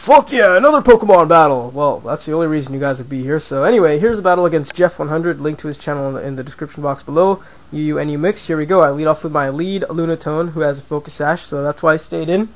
Fuck yeah, another Pokemon battle! Well, that's the only reason you guys would be here. So anyway, here's a battle against GEFF100. Link to his channel in the description box below. UU mix. Here we go. I lead off with my lead, Lunatone, who has a Focus Sash, so that's why I stayed in.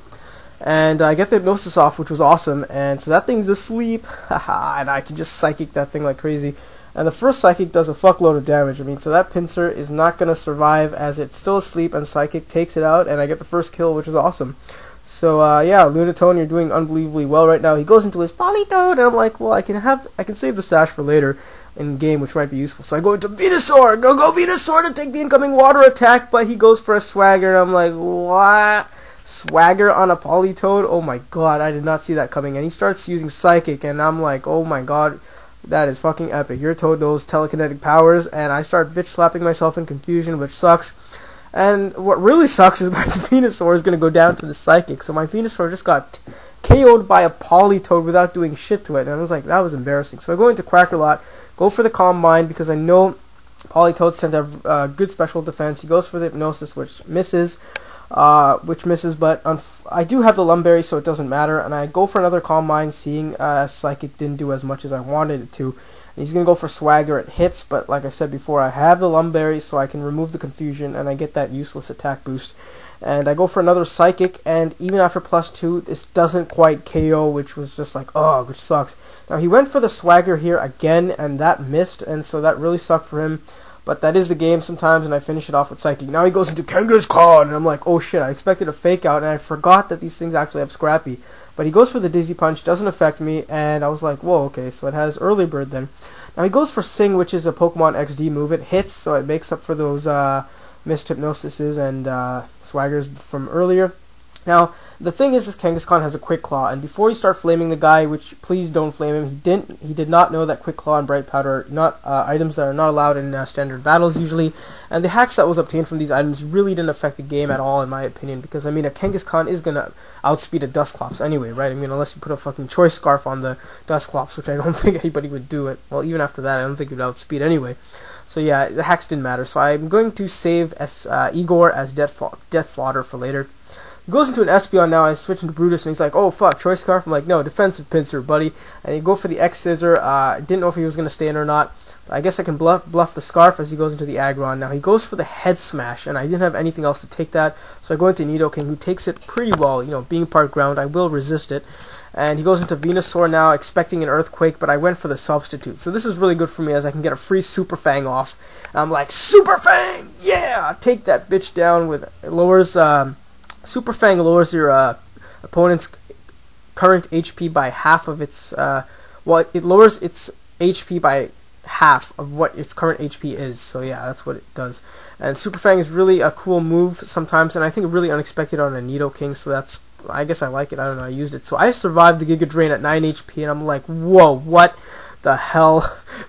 And I get the Hypnosis off, which was awesome. And so that thing's asleep. Haha, and I can just Psychic that thing like crazy. And the first Psychic does a fuckload of damage. I mean, so that Pinsir is not going to survive as it's still asleep, and Psychic takes it out, and I get the first kill, which is awesome. So yeah, Lunatone, you're doing unbelievably well right now. He goes into his Politoed, and I'm like, well, I can save the stash for later in game, which might be useful. So I go into Venusaur, go Venusaur to take the incoming water attack, but he goes for a Swagger, and I'm like, what? Swagger on a Politoed? Oh my god, I did not see that coming. And he starts using Psychic, and I'm like, oh my god, that is fucking epic. Your Toad knows telekinetic powers, and I start bitch slapping myself in confusion, which sucks. And what really sucks is my Venusaur is going to go down to the Psychic. So my Venusaur just got KO'd by a Politoed without doing shit to it. And I was like, that was embarrassing. So I go into Quackerlot, go for the Calm Mind because I know Politoads tend to have good special defense. He goes for the Hypnosis, which misses. But I do have the Lumberry, so it doesn't matter. And I go for another Calm Mind, seeing Psychic didn't do as much as I wanted it to. He's going to go for Swagger. It hits, but like I said before, I have the Lumberry, so I can remove the confusion, and I get that useless attack boost. And I go for another Psychic, and even after +2, this doesn't quite KO, which was just like, oh, which sucks. Now, he went for the Swagger here again, and that missed, and so that really sucked for him. But that is the game sometimes, and I finish it off with Psychic. Now he goes into Kangaskhan, and I'm like, oh shit, I expected a Fake Out, and I forgot that these things actually have Scrappy. But he goes for the Dizzy Punch, doesn't affect me, and I was like, whoa, okay, so it has Early Bird then. Now he goes for Sing, which is a Pokemon XD move. It hits, so it makes up for those missed Hypnosises and Swaggers from earlier. Now, the thing is, this Kangaskhan has a Quick Claw, and before you start flaming the guy, which please don't flame him, he did not know that Quick Claw and Bright Powder are not items that are not allowed in standard battles usually, and the hacks that was obtained from these items really didn't affect the game at all, in my opinion, because I mean, a Kangaskhan is gonna outspeed a Dusclops anyway, right? I mean, unless you put a fucking Choice Scarf on the Dusclops, which I don't think anybody would do it. Well, even after that, I don't think it would outspeed anyway. So yeah, the hacks didn't matter. So I'm going to save Igor as Death Fodder for later. He goes into an Espeon now. I switch into Brutus, and he's like, oh fuck, Choice Scarf? I'm like, no, Defensive Pinsir, buddy. And you go for the X-Scissor. Didn't know if he was going to stay in or not. But I guess I can bluff the Scarf as he goes into the Aggron. Now he goes for the Head Smash, and I didn't have anything else to take that. So I go into Nidoking, who takes it pretty well. You know, being part ground, I will resist it. And he goes into Venusaur now, expecting an Earthquake, but I went for the Substitute. So this is really good for me, as I can get a free Super Fang off. And I'm like, Super Fang! Yeah! Take that bitch down with... It lowers... Super Fang lowers your opponent's current HP by half of its... well, it lowers its HP by half of what its current HP is. So yeah, that's what it does. And Super Fang is really a cool move sometimes, and I think really unexpected on a Nidoking, so that's... I guess I like it. I don't know. I used it. So I survived the Giga Drain at 9 HP, and I'm like, whoa, what the hell?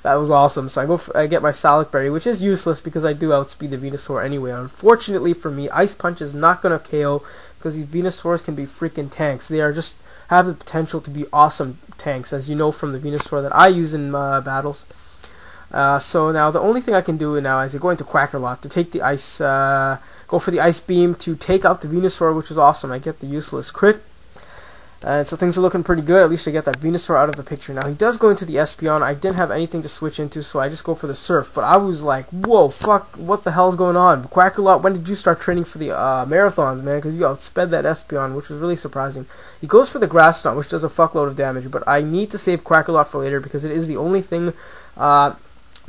That was awesome. So I get my Salic Berry, which is useless because I do outspeed the Venusaur anyway. Unfortunately for me, Ice Punch is not going to KO because these Venusaurs can be freaking tanks. They are just have the potential to be awesome tanks, as you know from the Venusaur that I use in battles. So now the only thing I can do now is I go into Quackerlot to take the Ice, go for the Ice Beam to take out the Venusaur, which is awesome. I get the useless crit. And so things are looking pretty good. At least I get that Venusaur out of the picture. Now he does go into the Espeon. I didn't have anything to switch into, so I just go for the Surf. But I was like, whoa, fuck, what the hell's going on? Quackerlot, when did you start training for the marathons, man? Because you outsped that Espeon, which was really surprising. He goes for the Grass Knot, which does a fuckload of damage. But I need to save Quackerlot for later because it is the only thing...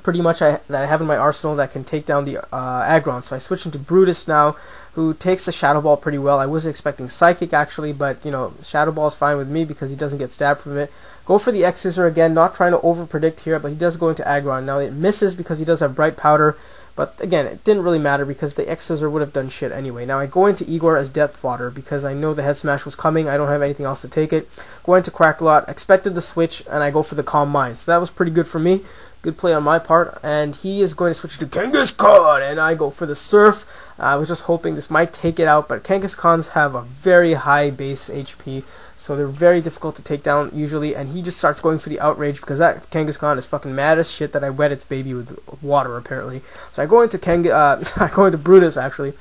pretty much that I have in my arsenal that can take down the Aggron. So I switch into Brutus now, who takes the Shadow Ball pretty well. I wasn't expecting Psychic actually, but you know, Shadow Ball is fine with me because he doesn't get stabbed from it. Go for the X-Scissor again, not trying to over-predict here, but he does go into Aggron. Now it misses because he does have Bright Powder, but again, it didn't really matter because the X-Scissor would have done shit anyway. Now I go into Igor as Death Fodder because I know the Head Smash was coming. I don't have anything else to take it. Go into Quackerlot, expected the switch, and I go for the Calm Mind. So that was pretty good for me. Good play on my part, and he is going to switch to Kangaskhan, and I go for the Surf. I was just hoping this might take it out, but Kangaskhan's have a very high base HP, so they're very difficult to take down usually, and he just starts going for the Outrage because that Kangaskhan is fucking mad as shit that I wet its baby with water, apparently. So I go into I go into Brutus, actually,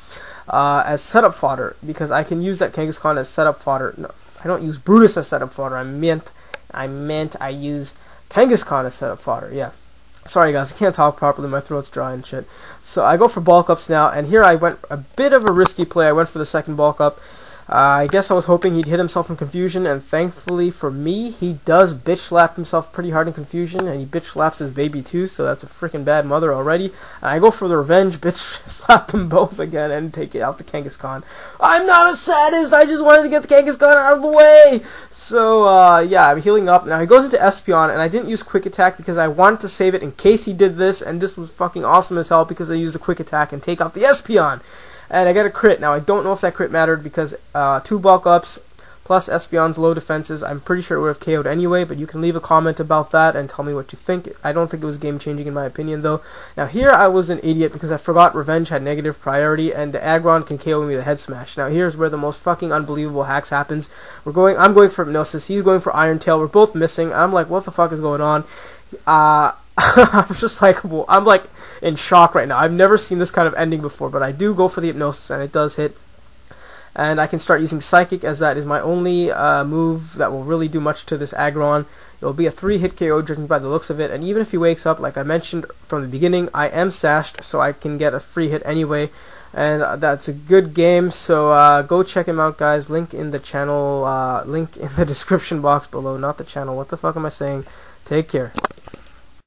as setup fodder, because I can use that Kangaskhan as setup fodder. No, I don't use Brutus as setup fodder. I meant I use Kangaskhan as setup fodder. Yeah. Sorry guys, I can't talk properly, my throat's dry and shit. So I go for bulk ups now, and here I went a bit of a risky play. I went for the second bulk up. I guess I was hoping he'd hit himself in confusion, and thankfully for me, he does bitch slap himself pretty hard in confusion, and he bitch slaps his baby too, so that's a freaking bad mother already. And I go for the revenge, bitch slap them both again, and take it out the Kangaskhan. I'm not a sadist, I just wanted to get the Kangaskhan out of the way! So, yeah, I'm healing up. Now he goes into Espeon, and I didn't use Quick Attack because I wanted to save it in case he did this, and this was fucking awesome as hell because I used the Quick Attack and take out the Espeon. And I get a crit. Now, I don't know if that crit mattered because 2 bulk ups plus Espeon's low defenses, I'm pretty sure it would have KO'd anyway, but you can leave a comment about that and tell me what you think. I don't think it was game-changing in my opinion, though. Now, here I was an idiot because I forgot Revenge had negative priority, and the Aggron can KO me with a Head Smash. Now, here's where the most fucking unbelievable hacks happens. I'm going for Hypnosis, he's going for Iron Tail, we're both missing. I'm like, what the fuck is going on? I'm just like, well, I'm like in shock right now. I've never seen this kind of ending before, but I do go for the Hypnosis, and it does hit. And I can start using Psychic, as that is my only move that will really do much to this Aggron. It will be a 3-hit KO judging by the looks of it, and even if he wakes up, like I mentioned from the beginning, I am sashed, so I can get a free hit anyway. And that's a good game, so go check him out, guys. Link in the channel, link in the description box below, not the channel. What the fuck am I saying? Take care.